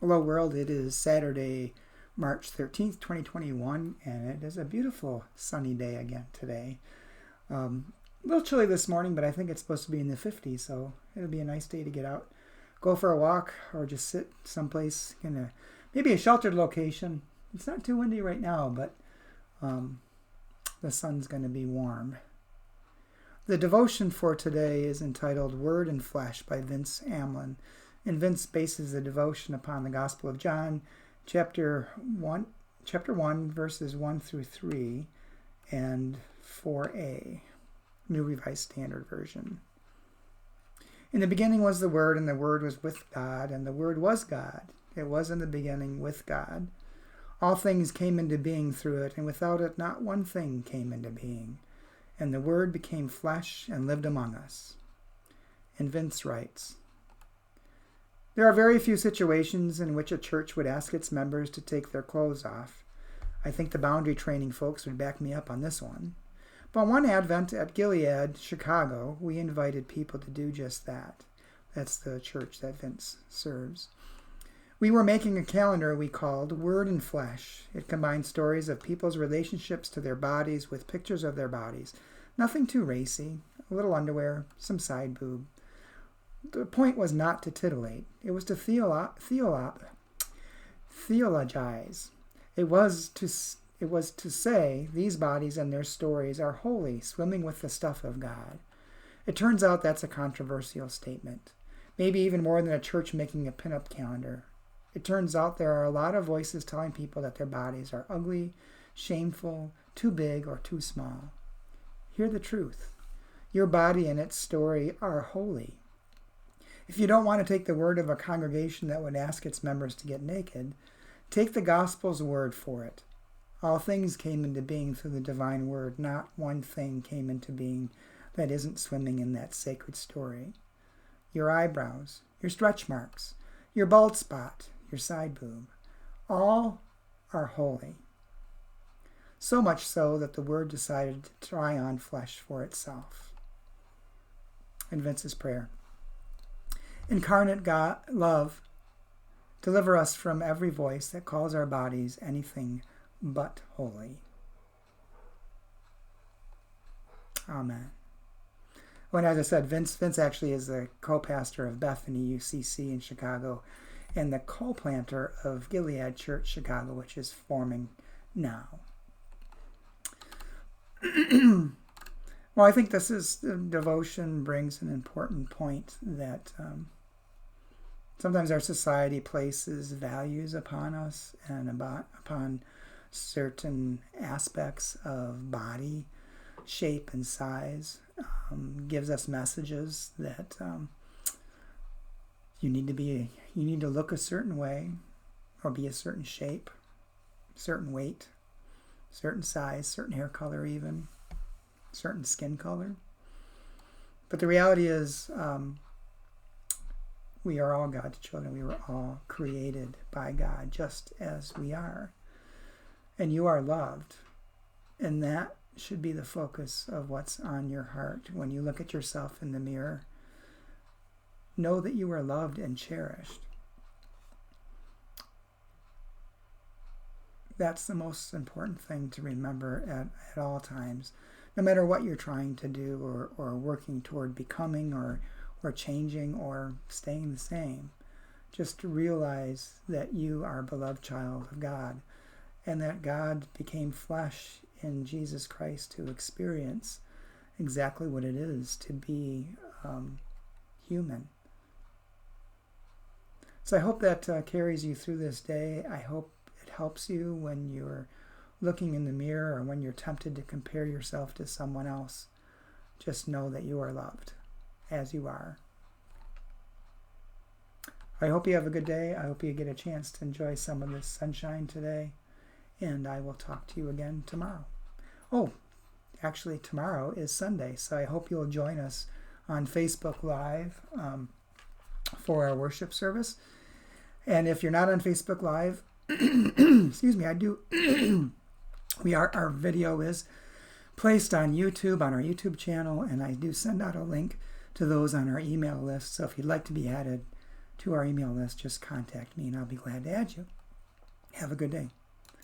Hello world, it is Saturday, March 13th, 2021, and it is a beautiful sunny day again today. A little chilly this morning, but I think it's supposed to be in the 50s, so it'll be a nice day to get out, go for a walk, or just sit someplace in maybe a sheltered location. It's not too windy right now, but the sun's going to be warm. The devotion for today is entitled Word and Flesh by Vince Amlin. And Vince bases the devotion upon the Gospel of John, chapter 1, verses 1 through 3, and 4a, New Revised Standard Version. In the beginning was the Word, and the Word was with God, and the Word was God. It was in the beginning with God. All things came into being through it, and without it not one thing came into being. And the Word became flesh and lived among us. And Vince writes, there are very few situations in which a church would ask its members to take their clothes off. I think the boundary training folks would back me up on this one. But one Advent at Gilead, Chicago, we invited people to do just that. That's the church that Vince serves. We were making a calendar we called Word and Flesh. It combined stories of people's relationships to their bodies with pictures of their bodies. Nothing too racy, a little underwear, some side boob. The point was not to titillate. It was to theologize. It was to say these bodies and their stories are holy, swimming with the stuff of God. It turns out that's a controversial statement. Maybe even more than a church making a pinup calendar. It turns out there are a lot of voices telling people that their bodies are ugly, shameful, too big, or too small. Hear the truth. Your body and its story are holy. If you don't want to take the word of a congregation that would ask its members to get naked, take the gospel's word for it. All things came into being through the divine word. Not one thing came into being that isn't swimming in that sacred story. Your eyebrows, your stretch marks, your bald spot, your side boob, all are holy. So much so that the word decided to try on flesh for itself. And Vince's prayer. Incarnate God, love, deliver us from every voice that calls our bodies anything but holy. Amen. Well, as I said, Vince actually is the co-pastor of Bethany UCC in Chicago and the co-planter of Gilead Church Chicago, which is forming now. Well, I think the devotion brings an important point that sometimes our society places values upon us and upon certain aspects of body shape and size, gives us messages that you need to look a certain way or be a certain shape, certain weight, certain size, certain hair color even, certain skin color. But the reality is we are all God's children. We were all created by God just as we are. And you are loved. And that should be the focus of what's on your heart. When you look at yourself in the mirror, know that you are loved and cherished. That's the most important thing to remember at all times, no matter what you're trying to do or working toward becoming or changing or staying the same. Just to realize that you are a beloved child of God and that God became flesh in Jesus Christ to experience exactly what it is to be human. So I hope that carries you through this day. I hope it helps you when you're looking in the mirror or when you're tempted to compare yourself to someone else. Just know that you are loved as you are. I hope you have a good day. I hope you get a chance to enjoy some of this sunshine today. And I will talk to you again tomorrow. Oh, actually tomorrow is Sunday, so I hope you'll join us on Facebook Live for our worship service. And if you're not on Facebook Live, excuse me, our video is placed on YouTube, on our YouTube channel, and I do send out a link to those on our email list. So if you'd like to be added, to our email list, just contact me and I'll be glad to add you. Have a good day.